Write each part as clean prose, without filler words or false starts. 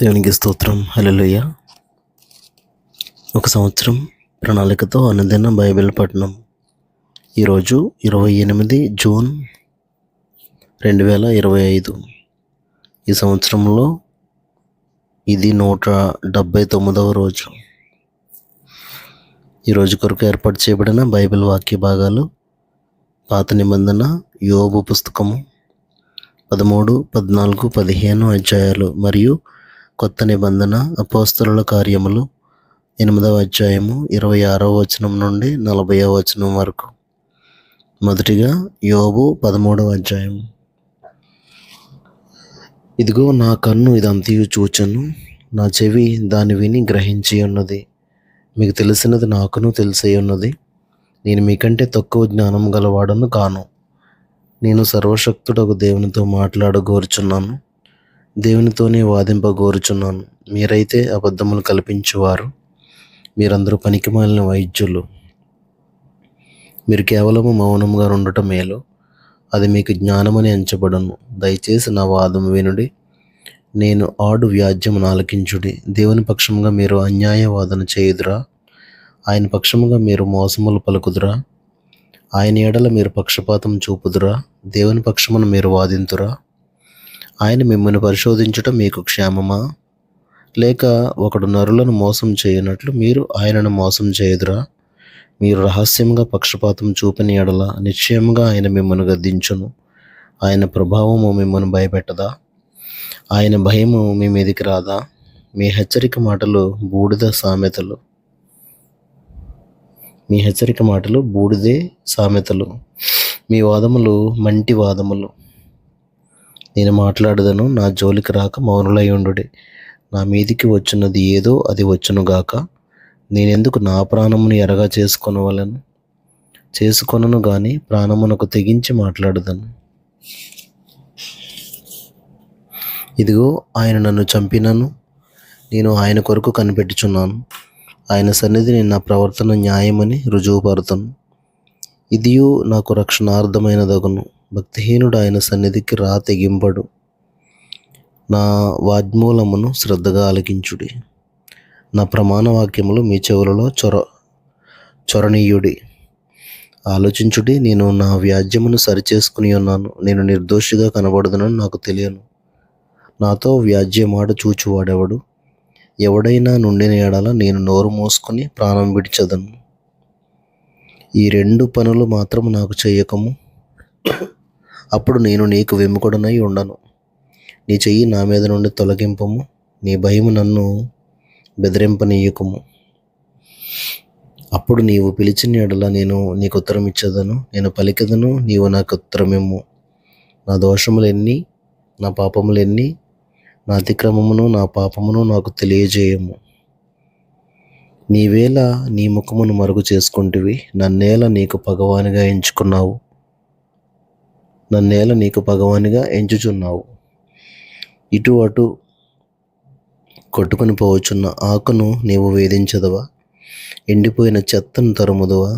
దేవునికి స్తోత్రం. హల్లెలూయా. ఒక సంవత్సరం ప్రణాళికతో అనుదిన బైబిల్ పఠనం. ఈరోజు 28 జూన్ 2025. ఈ సంవత్సరంలో ఇది 179వ రోజు. ఈరోజు కొరకు ఏర్పాటు చేయబడిన బైబిల్ వాక్య భాగాలు: పాత నిబంధన యోబు పుస్తకము 13, 14, 15 అధ్యాయాలు మరియు కొత్త నిబంధన అపోస్తలుల కార్యములు 8వ అధ్యాయము 26వ వచనం నుండి 40వ వచనం వరకు. మొదటిగా యోబు 13వ అధ్యాయం. ఇదిగో నా కన్ను ఇదంతయు చూచెను, నా చెవి దాని విని గ్రహించి ఉన్నది. మీకు తెలిసినది నాకును తెలిసే ఉన్నది. నేను మీకంటే తక్కువ జ్ఞానం గలవాడను కాను. నేను సర్వశక్తుడగు దేవునితో మాట్లాడగోరుచున్నాను, దేవునితోనే వాదింపగోరుచున్నాను. మీరైతే అబద్ధములు కల్పించువారు, మీరందరూ పనికిమాలిన వైద్యులు. మీరు కేవలము మౌనంగా ఉండటం మేలు, అది మీకు జ్ఞానమని ఎంచబడను. దయచేసి నా వాదం వినుడి, నేను ఆడు వ్యాజ్యమును ఆలకించుడి. దేవుని పక్షముగా మీరు అన్యాయ వాదన చేయుదురా? ఆయన పక్షముగా మీరు మోసములు పలుకుదురా? ఆయన ఎడల మీరు పక్షపాతం చూపుదురా? దేవుని పక్షమున మీరు వాదింతురా? ఆయన మిమ్మల్ని పరిశోధించటం మీకు క్షేమమా? లేక ఒకడు నరులను మోసం చేయనట్లు మీరు ఆయనను మోసం చేయుదురా? మీరు రహస్యంగా పక్షపాతం చూపని ఎడల నిశ్చయముగా ఆయన మిమ్మల్ని గద్దించును. ఆయన ప్రభావము మిమ్మల్ని భయపెట్టదా? ఆయన భయము మీ మీదికి రాదా? మీ హెచ్చరిక మాటలు బూడిదే సామెతలు, మీ వాదములు మంటి వాదములు. నేను మాట్లాడదను, నా జోలికి రాక మౌనులై ఉండుడి. నా మీదికి వచ్చున్నది ఏదో అది వచ్చునుగాక. నేనెందుకు నా ప్రాణమును ఎరగా చేసుకొనను గాని ప్రాణమునకు తెగించి మాట్లాడదను. ఇదిగో ఆయన నన్ను చంపినను నేను ఆయన కొరకు కనిపెట్టుచున్నాను. ఆయన సన్నిధిని నా ప్రవర్తన న్యాయమని రుజువుపరుతను. ఇదియు నాకు రక్షణార్థమైనదగును. భక్తిహీనుడు ఆయన సన్నిధికి తెగింపడు. నా వాగ్మూలమును శ్రద్ధగా ఆలకించుడి. నా ప్రమాణ వాక్యములు మీ చెవులలో చొరనీయుడి. ఆలోచించుడి, నేను నా వ్యాజ్యమును సరిచేసుకుని ఉన్నాను. నేను నిర్దోషిగా కనబడదునని నాకు తెలియను. నాతో వ్యాజ్యమాట చూచువాడెవడు? ఎవడైనా నుండిన ఎడల నేను నోరు మోసుకొని ప్రాణం విడిచెదను. ఈ 2 పనులు మాత్రం నాకు చెయ్యకము, అప్పుడు నేను నీకు విముఖుడనై ఉండను. నీ చెయ్యి నా మీద నుండి తొలగింపము, నీ భయము నన్ను బెదిరింపనీయకము. అప్పుడు నీవు పిలిచిన ఎడల నేను నీకు ఉత్తరం ఇచ్చేదను. నేను పలికెదను, నీవు నాకు ఉత్తరమిమ్ము. నా దోషములెన్ని, నా పాపములెన్ని, నా అతిక్రమమును నా పాపమును నాకు తెలియజేయము. నీవేళ నీ ముఖమును మరుగు చేసుకుంటివి, నన్నేల నీకు పగవానిగా ఎంచుచున్నావు. ఇటు అటు కొట్టుకొని పోవచ్చున్న ఆకును నీవు వేధించదవా? ఎండిపోయిన చెత్తను తరుముదవా?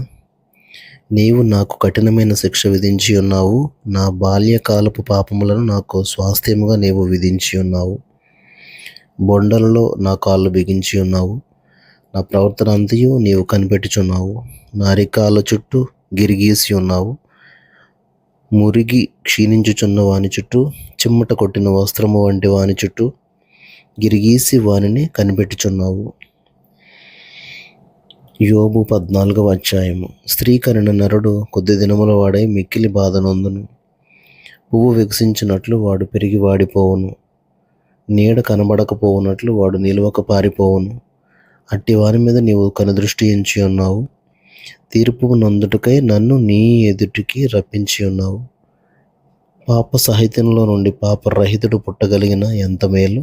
నీవు నాకు కఠినమైన శిక్ష విధించి ఉన్నావు. నా బాల్యకాలపు పాపములను నాకు స్వాస్థ్యముగా నీవు విధించి ఉన్నావు. బొండలలో నా కాళ్ళు బిగించి ఉన్నావు. నా ప్రవర్తన అంతయు నీవు కనిపెట్టుచున్నావు. నా అరికాళ్ళ చుట్టూ గిరిగీసి ఉన్నావు. మురిగి క్షీణించుచున్న వాని చుట్టూ, చిమ్మట కొట్టిన వస్త్రము వంటి వాని చుట్టూ గిరిగీసి వానిని కనిపెట్టుచున్నావు. యోబు 14వ అధ్యాయము. స్త్రీ కనిన నరుడు కొద్ది దినముల వాడై మిక్కిలి బాధ నొందును. పువ్వు వికసించినట్లు వాడు పెరిగి వాడిపోవును. నీడ కనబడకపోవునట్లు వాడు నిలువక పారిపోవును. అట్టి వారి మీద నీవు కనుదృష్టి ఎంచి ఉన్నావు. తీర్పు నొందుటకై నన్ను నీ ఎదుటికి రప్పించి ఉన్నావు. పాప సహితంలో నుండి పాపరహితుడు పుట్టగలిగిన ఎంత మేలు!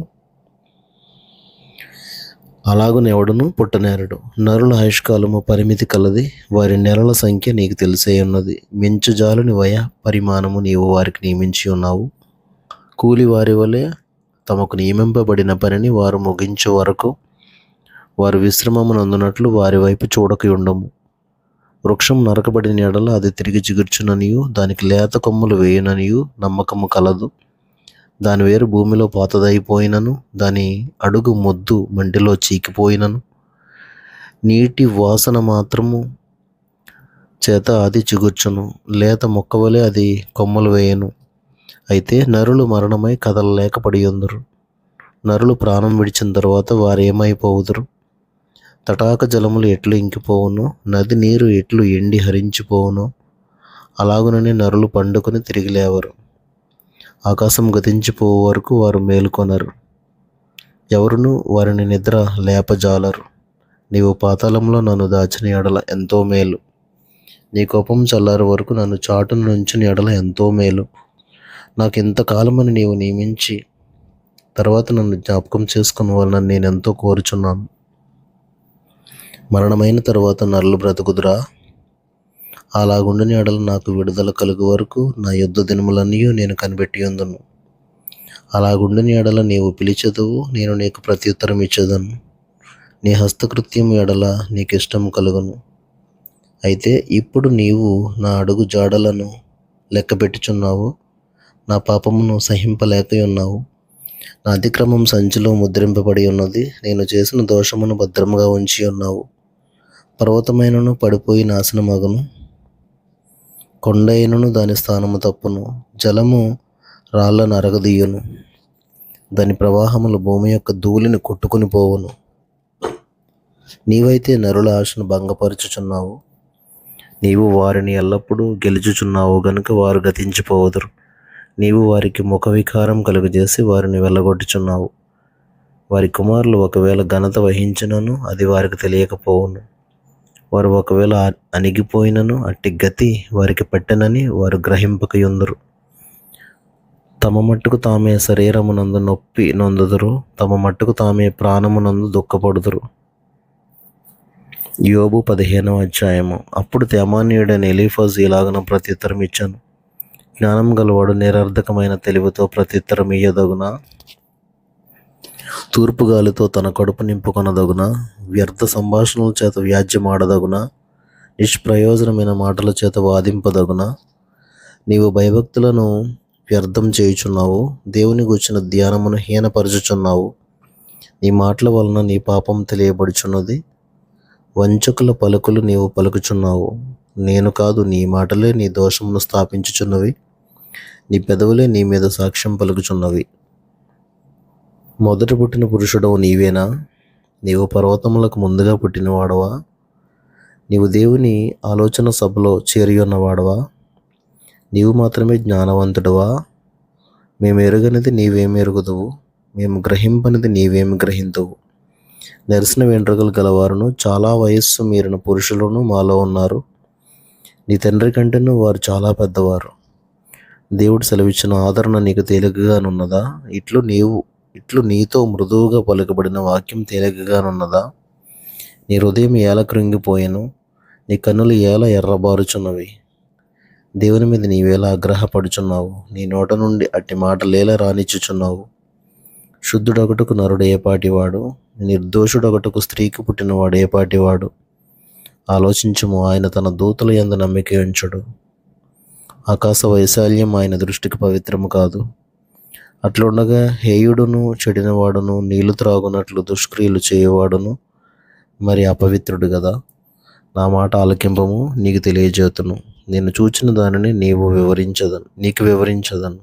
అలాగునెవడును పుట్టనేరడు. నరుల ఆయుష్కాలము పరిమితి కలది, వారి నెలల సంఖ్య నీకు తెలిసే ఉన్నది. మించుజాలుని వయ పరిమాణము నీవు వారికి నియమించి ఉన్నావు. కూలి వారి వలె తమకు నియమింపబడిన పనిని వారు ముగించే వరకు వారు విశ్రమమునందునట్లు వారి వైపు చూడక ఉండము. వృక్షం నరకబడిన ఎడల అది తిరిగి చిగుర్చుననియు, దానికి లేత కొమ్ములు వేయుననియు నమ్మకము కలదు. దాని వేరు భూమిలో పాతదైపోయినను, దాని అడుగు మొద్దు మంటిలో చీకిపోయినను, నీటి వాసన మాత్రము చేత అది చిగుర్చును, లేత మొక్కవలే అది కొమ్మలు వేయను. అయితే నరులు మరణమై కదలలేక పడియుందురు. నరులు ప్రాణం విడిచిన తరువాత వారేమైపోవుదురు? తటాక జలములు ఎట్లు ఇంకిపోవును, నది నీరు ఎట్లు ఎండి హరించిపోవును, అలాగుననే నరులు పండుకొని తిరిగి లేవరు. ఆకాశం గతించిపోవు వరకు వారు మేలుకొనరు, ఎవరును వారిని నిద్ర లేపజాలరు. నీవు పాతాళంలో నన్ను దాచిన ఎడల ఎంతో మేలు, నీ కోపం చల్లారు వరకు నన్ను చాటును నుంచిన ఎడల ఎంతో మేలు. నాకు ఇంతకాలమని నీవు నియమించి తర్వాత నన్ను జ్ఞాపకం చేసుకున్న వలన నేనెంతో కోరుచున్నాను. మరణమైన తర్వాత నరులు బ్రతుకుదురా? అలాగుండని ఎడల నాకు విడుదల కలుగు వరకు నా యుద్ధ దినములన్నీ నేను కనిపెట్టి ఉందును. అలాగుండని ఎడల నీవు పిలిచెదవు, నేను నీకు ప్రత్యుత్తరం ఇచ్చేదను. నీ హస్తకృత్యం ఎడల నీకు ఇష్టం కలుగును. అయితే ఇప్పుడు నీవు నా అడుగు జాడలను లెక్క పెట్టుచున్నావు, నా పాపమును సహింపలేక ఉన్నావు. నా అతిక్రమం సంచిలో ముద్రింపబడి ఉన్నది, నేను చేసిన దోషమును భద్రముగా ఉంచి ఉన్నావు. పర్వతమైనను పడిపోయి నాశనమగును, కొండైనను దాని స్థానము తప్పును, జలము రాళ్లను అరగదీయును, దాని ప్రవాహములు భూమి యొక్క ధూళిని కొట్టుకుని పోవును. నీవైతే నరుల ఆశను భంగపరచుచున్నావు, నీవు వారిని ఎల్లప్పుడూ గెలుచుచున్నావు గనుక వారు గతించిపోవదురు. నీవు వారికి ముఖ వికారం కలుగజేసి వారిని వెళ్ళగొట్టుచున్నావు. వారి కుమారులు ఒకవేళ ఘనత వహించినను అది వారికి తెలియకపోవును. వారు ఒకవేళ అణిగిపోయినను అట్టి గతి వారికి పట్టెనని వారు గ్రహింపకయుందురు. తమ మట్టుకు తామే శరీరమునందు నొప్పి నొందుదురు, తమ మట్టుకు తామే ప్రాణమునందు దుఃఖపడుదురు. యోబు 15వ అధ్యాయము. అప్పుడు తేమానీయుడైన ఎలీఫజు ఇలాగన ప్రత్యుత్తరం ఇచ్చాను, జ్ఞానం గలవాడు నిరర్ధకమైన తెలివితో ప్రత్యుత్తరం ఇయ్యదగునా? తూర్పు గాలితో తన కడుపు నింపుకొనదగునా? వ్యర్థ సంభాషణల చేత వ్యాజ్యమాడదగునా? నిష్ప్రయోజనమైన మాటల చేత వాదింపదగునా? నీవు భయభక్తులను వ్యర్థం చేయుచున్నావు, దేవుని గూర్చిన ధ్యానమును హీనపరచుచున్నావు. నీ మాటల వలన నీ పాపం తెలియబడుచున్నది, వంచకుల పలుకులు నీవు పలుకుచున్నావు. నేను కాదు, నీ మాటలే నీ దోషమును స్థాపించుచున్నవి, నీ పెదవులే నీ మీద సాక్ష్యం పలుకుచున్నవి. మొదట పుట్టిన పురుషుడవు నీవేనా? నీవు పర్వతములకు ముందుగా పుట్టినవాడవా? నీవు దేవుని ఆలోచన సభలో చేరియున్నవాడవా? నీవు మాత్రమే జ్ఞానవంతుడవా? మేము ఎరుగనిది నీవేమెరుగుదువు, మేము గ్రహింపనిది నీవేమి గ్రహింతువు. నెరసిన వెంట్రుకలు గలవారును చాలా వయస్సు మీరిన పురుషులను మాలో ఉన్నారు. నీ తండ్రి కంటేనూ వారు చాలా పెద్దవారు. దేవుడు సెలవిచ్చిన ఆదరణ నీకు తేలికగానున్నదా? ఇట్లు నీతో మృదువుగా పలుకబడిన వాక్యం తేలికగానున్నదా? నీ హృదయం ఏల కృంగిపోయెను, నీ కన్నులు ఏల ఎర్రబారుచున్నవి. దేవుని మీద నీవేలా ఆగ్రహపడుచున్నావు? నీ నోట నుండి అట్టి మాటలేలా రానిచ్చుచున్నావు? శుద్ధుడొకటుకు నరుడు ఏపాటివాడు? నిర్దోషుడొకటుకు స్త్రీకి పుట్టినవాడు ఏపాటివాడు? ఆలోచించుము, ఆయన తన దూతల యందు నమ్మిక ఉంచుడు. ఆకాశ వైశాల్యం ఆయన దృష్టికి పవిత్రము కాదు. అట్లుండగా హేయుడును చెడినవాడును నీళ్లు త్రాగునట్లు దుష్క్రియలు చేయవాడును మరి అపవిత్రుడు కదా. నా మాట ఆలకింపము, నీకు తెలియజేతును. నేను చూచిన దానిని నీకు వివరించదను.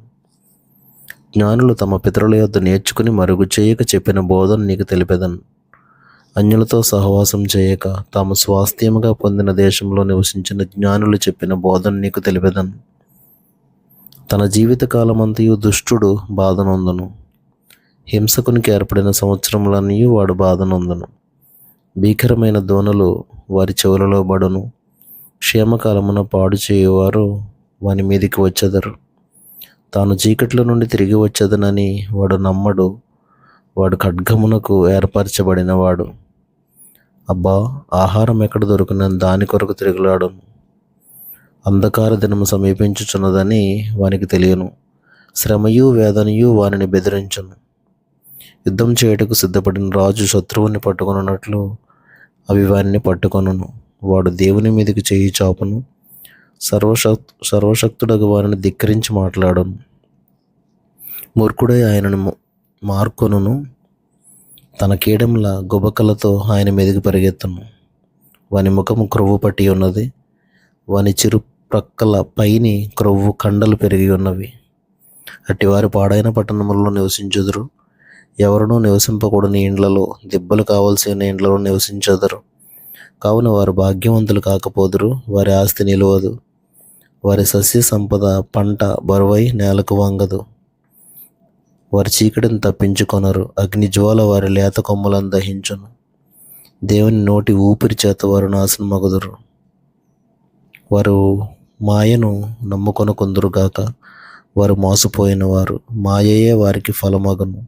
జ్ఞానులు తమ పితరుల యొద్ద నేర్చుకుని మరుగు చేయక చెప్పిన బోధన నీకు తెలిపెదను. అన్యులతో సహవాసం చేయక తాము స్వాస్థ్యముగా పొందిన దేశంలో నివసించిన జ్ఞానులు చెప్పిన బోధన నీకు తెలిపెదను. తన జీవితకాలమంతయు దుష్టుడు బాధనొందును, హింసకునికి ఏర్పడిన సంవత్సరములన్నీ వాడు బాధనొందును. భీకరమైన దోనలు వారి చెవులలో బడును, క్షేమకాలమున పాడు చేయువారు వాని మీదికి వచ్చెదరు. తాను చీకట్ల నుండి తిరిగి వచ్చేదనని వాడు నమ్మడు, వాడు ఖడ్గమునకు ఏర్పరచబడినవాడు. అబ్బా, ఆహారం ఎక్కడ దొరుకునని దాని కొరకు తిరుగులాడును. అంధకార దినము సమీపించుచున్నదని వానికి తెలియను, శ్రమయు వేదనయు వానిని బెదిరించును. యుద్ధం చేయుటకు సిద్ధపడిన రాజు శత్రువుని పట్టుకొనున్నట్లు అవి వారిని పట్టుకొనును. వాడు దేవుని మీదకి చేయి చాపును, సర్వశక్తుడగు వారిని ధిక్కరించి మాట్లాడును. మూర్ఖుడై ఆయనను మార్కొనును, తన కీడెంల గుబకలతో ఆయన మీదకి పరిగెత్తును. వాని ముఖము క్రొవ్వు పట్టి ఉన్నది, వాని చిరు ప్రక్కల పైని క్రొవ్వు కండలు పెరిగి ఉన్నవి. అట్టివారి పాడైన పట్టణములలో నివసించుదురు, ఎవరునూ నివసింపకూడని ఇండ్లలో, దిబ్బలు కావలసిన ఇండ్లలో నివసించెదరు. కావున వారు భాగ్యవంతులు కాకపోదురు, వారి ఆస్తి నిలువదు, వారి సస్య సంపద పంట బరువై నేలకు వంగదు. వారి చీకటిని తప్పించుకొనరు, అగ్ని జ్వాల వారి లేత కొమ్మలను దహించును. దేవుని నోటి ఊపిరి చేత వారు నాశనమగుదురు. వారు మాయను నమ్ముకొనకుందురుగాక, వారు మోసపోయిన వారు, మాయయే వారికి ఫలమగును.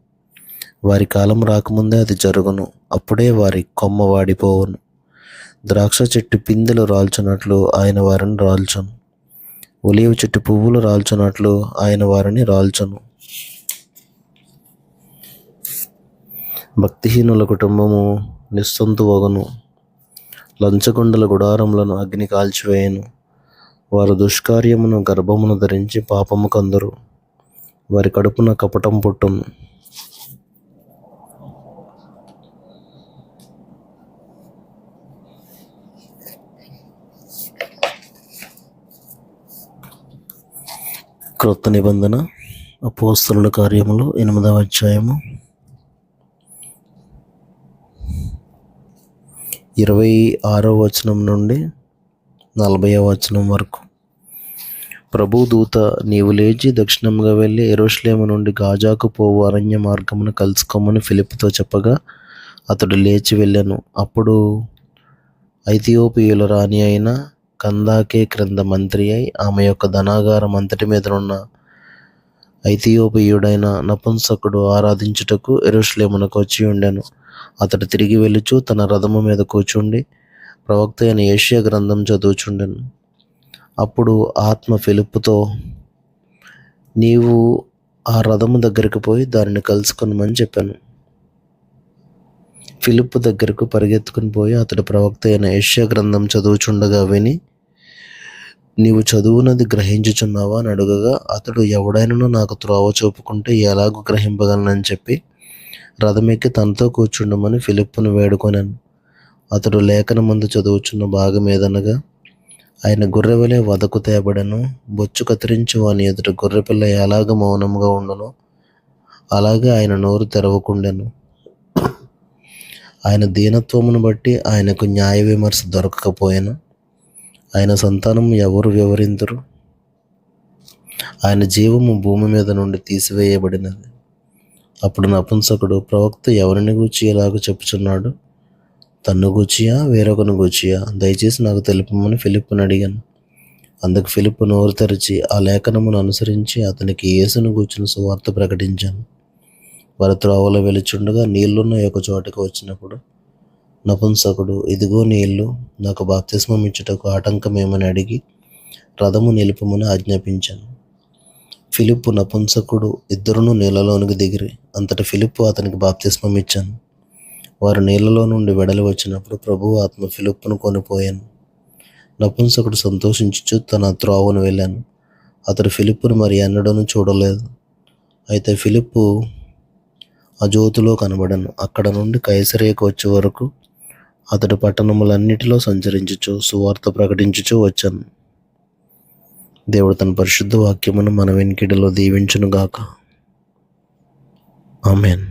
వారి కాలం రాకముందే అది జరుగును, అప్పుడే వారి కొమ్మ వాడిపోవును. ద్రాక్ష చెట్టు పిందెలు రాల్చున్నట్లు ఆయన వారిని రాల్చును, ఒలీవ చెట్టు పువ్వులు రాల్చున్నట్లు ఆయన వారిని రాల్చును. భక్తిహీనుల కుటుంబము నిస్సొంతువగును, లంచగొండల గుడారములను అగ్ని కాల్చివేయను. వారు దుష్కార్యమును గర్భమును ధరించి పాపము కందురు, వారి కడుపున కపటం పుట్టును. క్రొత్త నిబంధన అపోస్తలుల కార్యములు 8వ అధ్యాయము 26వ వచనం నుండి 40వ వచనం వరకు. ప్రభు దూత, నీవు లేచి దక్షిణముగా వెళ్ళి యెరూషలేము నుండి గాజాకు పోవు అరణ్య మార్గమును కలుసుకోమని ఫిలిప్పుతో చెప్పగా, అతడు లేచి వెళ్ళాను. అప్పుడు ఐథియోపియుల రాణి అయిన కందాకే క్రింద మంత్రి అయి ఆమె యొక్క ధనాగారం అంతటి మీదనున్న ఐథియోపియుడైన నపుంసకుడు ఆరాధించుటకు యెరూషలేమునకు వచ్చి ఉండెను. అతడు తిరిగి వెళ్ళుచు తన రథము మీద కూర్చుండి ప్రవక్త అయిన యెషయా గ్రంథం చదువుచుండెను. అప్పుడు ఆత్మ ఫిలిప్పుతో, నీవు ఆ రథము దగ్గరికి పోయి దానిని కలుసుకొనమని చెప్పాను. ఫిలిప్పు దగ్గరకు పరిగెత్తుకుని పోయి అతడు ప్రవక్త అయిన యెషయా గ్రంథం చదువుచుండగా విని, నీవు చదువునది గ్రహించుచున్నావా అని అడుగగా, అతడు, ఎవడైనను నాకు త్రోవ చూపుకుంటే ఎలాగూ గ్రహింపగలనని చెప్పి రథమెక్కి తనతో కూర్చుండమని ఫిలిప్పును వేడుకొనాను. అతడు లేఖనమందు చదువుచున్న భాగం ఏదనగా, ఆయన గొర్రెవలే వదకు తేబడెను, బొచ్చు కత్తిరించి వాని ఎదుట గొర్రెపిల్ల ఎలాగ మౌనముగా ఉండునో అలాగే ఆయన నోరు తెరవకుండెను. ఆయన దీనత్వమును బట్టి ఆయనకు న్యాయ విమర్శ దొరకకపోయెను. ఆయన సంతానము ఎవరు వివరింతురు? ఆయన జీవము భూమి మీద నుండి తీసివేయబడినది. అప్పుడు నపుంసకుడు, ప్రవక్త ఎవరిని గూర్చి ఇలాగ చెప్పుచున్నాడు? తన్ను గూర్చియా వేరొకను గూర్చియా? దయచేసి నాకు తెలుపమని ఫిలిప్పును అడిగాను. అందుకు ఫిలిప్పు నోరు తెరిచి ఆ లేఖనమును అనుసరించి అతనికి యేసును గూర్చిన సువార్త ప్రకటించాను. వారి త్రోవలో వెలుచుండగా నీళ్లున్న ఒక చోటకు వచ్చినప్పుడు నపుంసకుడు, ఇదిగో నీళ్లు, నాకు బాప్తిస్మం ఇచ్చుటకు ఆటంకమేమని అడిగి రథము నిలుపమని ఆజ్ఞాపించాను. ఫిలిప్పు నపుంసకుడు ఇద్దరును నీళ్ళలోనికి దిగిరి. అంతట ఫిలిప్పు అతనికి బాప్తిస్మం ఇచ్చాను. వారు నీళ్లలో నుండి వెడలి వచ్చినప్పుడు ప్రభువు ఆత్మ ఫిలిప్పును కొనిపోయాను. నపుంసకుడు సంతోషించుచు తన త్రోవను వెళ్ళాను. అతడు ఫిలిప్పును మరి ఎన్నడూనూ చూడలేదు. అయితే ఫిలిప్పు అజోతులో కనబడను. అక్కడ నుండి కైసరియకు వచ్చే వరకు అతడు పట్టణములన్నిటిలో సంచరించుచు సువార్త ప్రకటించుచు వచ్చాను. దేవుడు తన పరిశుద్ధ వాక్యమును మన వెనుకిడిలో దీవించునుగాక. ఆమేన్.